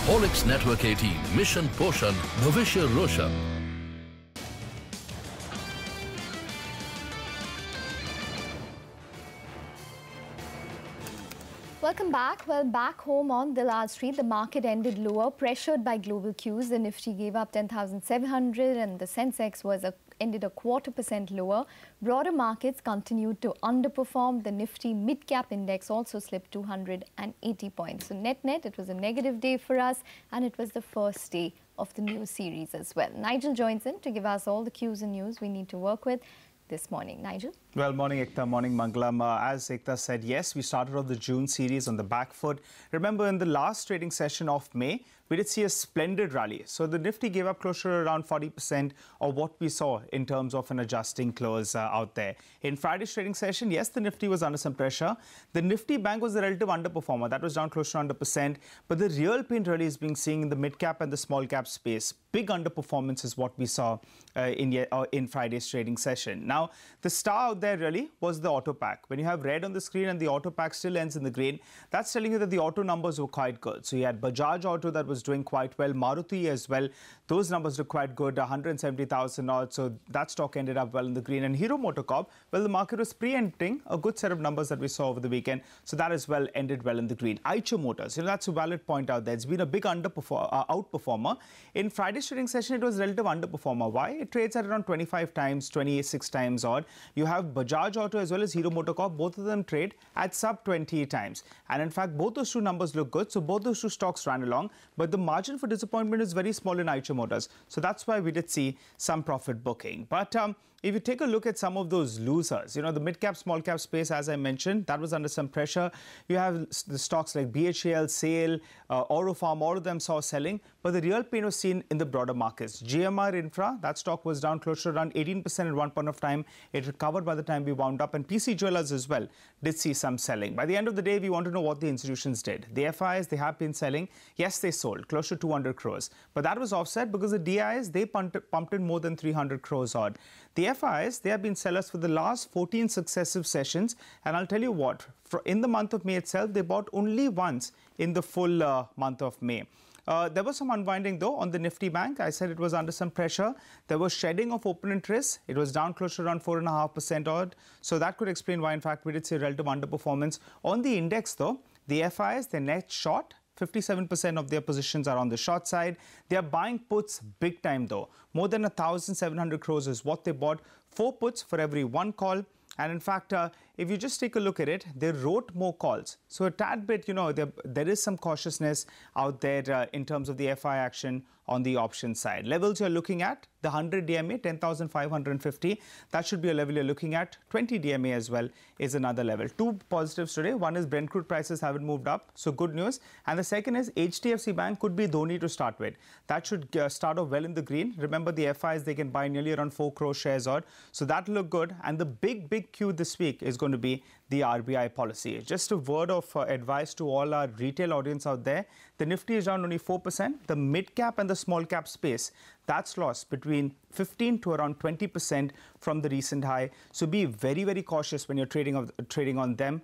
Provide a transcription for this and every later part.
Olix Network 18, Mission Poshan, Bhavishya Roshan. Welcome back. Well, back home on Dalal Street, the market ended lower, pressured by global cues. The Nifty gave up 10,700 and the Sensex ended a 0.25% lower. Broader markets continued to underperform. The Nifty mid-cap index also slipped 280 points. So net-net, it was a negative day for us, and it was the first day of the new series as well. Nigel joins in to give us all the cues and news we need to work with this morning. Nigel? Well, morning Ekta, morning Mangalam. As Ekta said, yes, we started off the June series on the back foot. Remember, in the last trading session of May, we did see a splendid rally. So the Nifty gave up closer to around 40% of what we saw in terms of an adjusting close out there. In Friday's trading session, yes, the Nifty was under some pressure. The Nifty Bank was the relative underperformer. That was down close to 100%. But the real pain really is being seen in the mid-cap and the small-cap space. Big underperformance is what we saw in Friday's trading session. Now, the star out there really was the auto pack. When you have red on the screen and the auto pack still ends in the green, that's telling you that the auto numbers were quite good. So you had Bajaj Auto that was doing quite well, Maruti as well. Those numbers look quite good, 170,000 odd. So that stock ended up well in the green. And Hero MotoCorp, well, the market was preempting a good set of numbers that we saw over the weekend. So that as well ended well in the green. Eicher Motors, that's a valid point out there. It's been a big outperformer. In Friday's trading session, it was relative underperformer. Why? It trades at around 25 times, 26 times odd. You have Bajaj Auto as well as Hero MotoCorp. Both of them trade at sub 20 times. And in fact, both those two numbers look good. So both those two stocks ran along. But the margin for disappointment is very small in Eicher Motors. So that's why we did see some profit booking. But if you take a look at some of those losers, the mid-cap, small-cap space, as I mentioned, that was under some pressure. You have the stocks like BHAL, SAIL, Aurofarm, all of them saw selling. But the real pain was seen in the broader markets. GMR Infra, that stock was down close to around 18% at one point of time. It recovered by the time we wound up. And PC Jewelers as well did see some selling. By the end of the day, we want to know what the institutions did. The FIs, they have been selling. Yes, they sold close to 200 crores. But that was offset because the DIs, they pumped in more than 300 crores odd. The FIs, they have been sellers for the last 14 successive sessions. And I'll tell you what, in the month of May itself, they bought only once in the full month of May. There was some unwinding, though, on the Nifty Bank. I said it was under some pressure. There was shedding of open interest. It was down close to around 4.5% odd. So that could explain why, in fact, we did see relative underperformance. On the index, though, the FIs, they're net short. 57% of their positions are on the short side. They are buying puts big time, though. More than 1,700 crores is what they bought. 4 puts for every 1 call. And in fact, if you just take a look at it, they wrote more calls. So a tad bit, there is some cautiousness out there in terms of the FI action on the option side. Levels you're looking at, the 100 DMA, 10,550. That should be a level you're looking at. 20 DMA as well is another level. Two positives today. One is Brent crude prices haven't moved up. So good news. And the second is HDFC Bank could be Dhoni to start with. That should start off well in the green. Remember, the FIs, they can buy nearly around 4 crore shares odd. So that look good. And the big cue this week is going to be the RBI policy. Just a word of advice to all our retail audience out there. The Nifty is down only 4%. The mid-cap and the small-cap space, that's lost between 15 to around 20% from the recent high. So be very, very cautious when you're trading on them.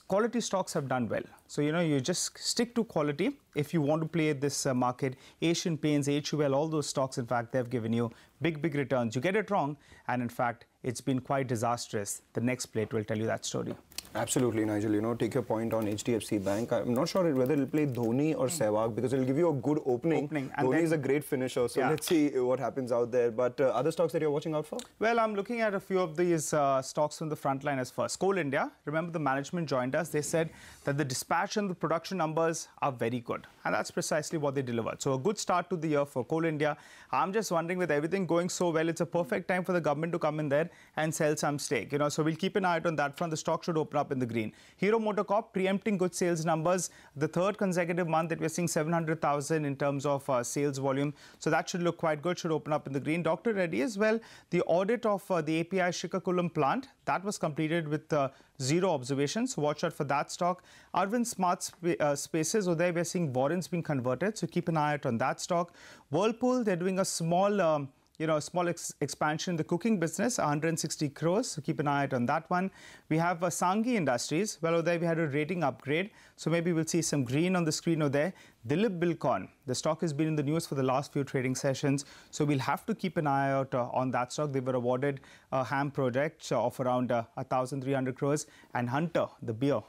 Quality stocks have done well. So, you just stick to quality if you want to play this market. Asian Paints, HUL, all those stocks, in fact, they've given you big returns. You get it wrong, and in fact, it's been quite disastrous. The next plate will tell you that story. Absolutely, Nigel. Take your point on HDFC Bank. I'm not sure whether it'll play Dhoni or Sehwag because it'll give you a good opening. Dhoni is a great finisher, so let's see what happens out there. But other stocks that you're watching out for? Well, I'm looking at a few of these stocks from the front line as first. Coal India, remember the management joined us. They said that the dispatch and the production numbers are very good. And that's precisely what they delivered. So a good start to the year for Coal India. I'm just wondering, with everything going so well, it's a perfect time for the government to come in there and sell some stake. So we'll keep an eye out on that front. The stock should open up in the green. Hero MotoCorp preempting good sales numbers. The third consecutive month that we're seeing 700,000 in terms of sales volume. So that should look quite good, should open up in the green. Dr. Reddy as well, the audit of the API Srikakulam plant, that was completed with 0 observations. So watch out for that stock. Arvind Smart Spaces, or there we're seeing warrants being converted. So keep an eye out on that stock. Whirlpool, they're doing a small expansion in the cooking business, 160 crores. So keep an eye out on that one. We have Sanghi Industries. Well, over there we had a rating upgrade. So maybe we'll see some green on the screen over there. Dilip Bilkon, the stock has been in the news for the last few trading sessions, so we'll have to keep an eye out on that stock. They were awarded a HAM project of around 1,300 crores, and Hunter, the beer,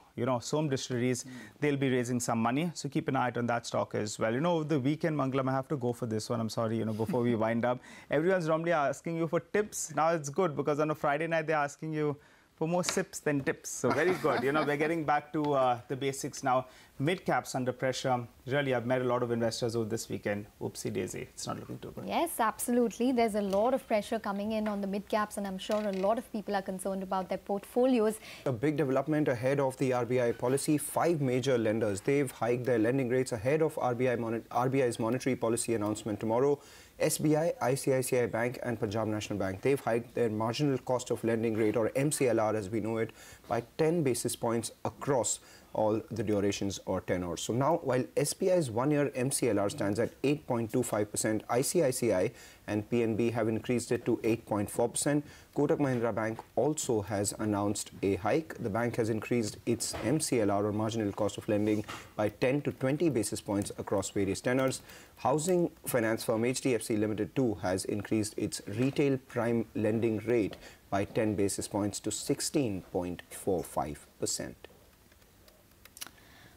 Som Distilleries, they'll be raising some money, so keep an eye out on that stock as well. Over the weekend, Mangalam, I have to go for this one. I'm sorry, before we wind up. Everyone's normally asking you for tips. Now it's good because on a Friday night, they're asking you for more sips than tips. So very good. We're getting back to the basics now. Mid caps under pressure. Really, I've met a lot of investors over this weekend. Oopsie daisy. It's not looking too good. Yes, absolutely. There's a lot of pressure coming in on the mid caps, and I'm sure a lot of people are concerned about their portfolios. A big development ahead of the RBI policy. 5 major lenders, they've hiked their lending rates ahead of RBI's monetary policy announcement tomorrow. SBI, ICICI Bank and Punjab National Bank, they've hiked their marginal cost of lending rate, or MCLR as we know it, by 10 basis points across all the durations or tenors. So now, while SBI's one-year MCLR stands at 8.25%, ICICI and PNB have increased it to 8.4%. Kotak Mahindra Bank also has announced a hike. The bank has increased its MCLR, or marginal cost of lending, by 10 to 20 basis points across various tenors. Housing finance firm HDFC Limited too has increased its retail prime lending rate by 10 basis points to 16.45%.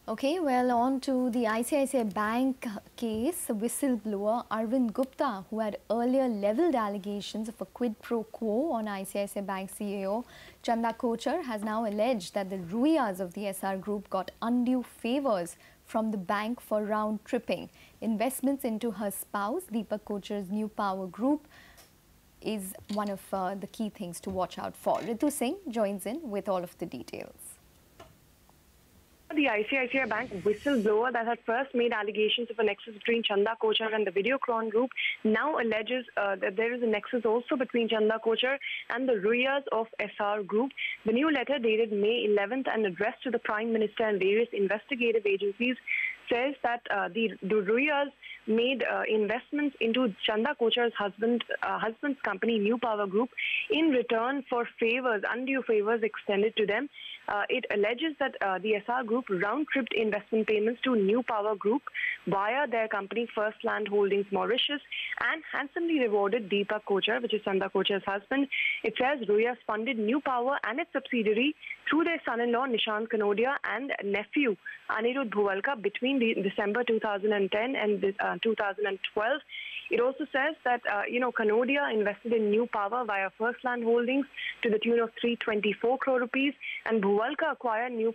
Okay, well, on to the ICICI Bank case. Whistleblower Arvind Gupta, who had earlier levelled allegations of a quid pro quo on ICICI Bank CEO Chanda Kochhar, has now alleged that the Ruiyas of the SR Group got undue favours from the bank for round-tripping. Investments into her spouse, Deepak Kochhar's New Power Group, is one of the key things to watch out for. Ritu Singh joins in with all of the details. The ICICI Bank whistleblower that had first made allegations of a nexus between Chanda Kochhar and the Videocron Group now alleges that there is a nexus also between Chanda Kochhar and the Ruiyas of SR Group. The new letter, dated May 11th and addressed to the Prime Minister and various investigative agencies, says that the Ruiyas made investments into Chanda Kochhar's husband's company, New Power Group, in return for favours, undue favours extended to them. It alleges that the SR Group round-tripped investment payments to New Power Group via their company First Land Holdings Mauritius and handsomely rewarded Deepak Kochhar, which is Chanda Kochhar's husband. It says Ruiyas funded New Power and its subsidiary through their son-in-law Nishant Kanodia and nephew Anirudh Bhuvalka between December 2010 and 2012. It also says that, Kanodia invested in New Power via First Land Holdings to the tune of 324 crore rupees, and Bhuvalka acquired New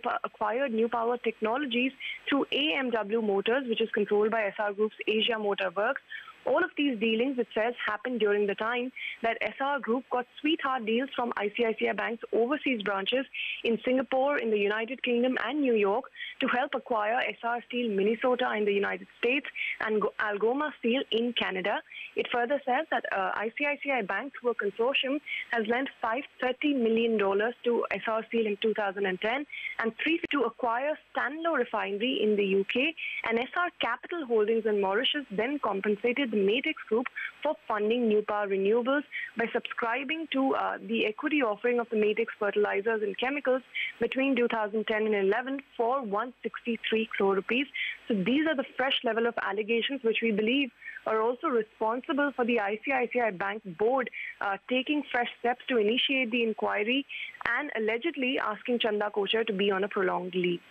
Power Technologies through AMW Motors, which is controlled by SR Group's Asia Motor Works. All of these dealings, it says, happened during the time that SR Group got sweetheart deals from ICICI Bank's overseas branches in Singapore, in the United Kingdom and New York to help acquire SR Steel Minnesota in the United States and Algoma Steel in Canada. It further says that ICICI Bank, through a consortium, has lent $530 million to SR Steel in 2010 and to acquire Stanlow Refinery in the UK, and SR Capital Holdings in Mauritius then compensated the Matex Group for funding New Power Renewables by subscribing to the equity offering of the Matex Fertilizers and Chemicals between 2010 and 11 for 163 crore rupees. So these are the fresh level of allegations which we believe are also responsible for the ICICI Bank board taking fresh steps to initiate the inquiry and allegedly asking Chanda Kochhar to be on a prolonged leave.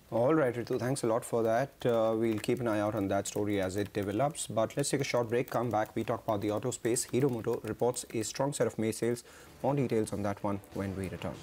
All right, Ritu, thanks a lot for that. We'll keep an eye out on that story as it develops. But let's take a short break, come back. We talk about the auto space. Hero Moto reports a strong set of May sales. More details on that one when we return.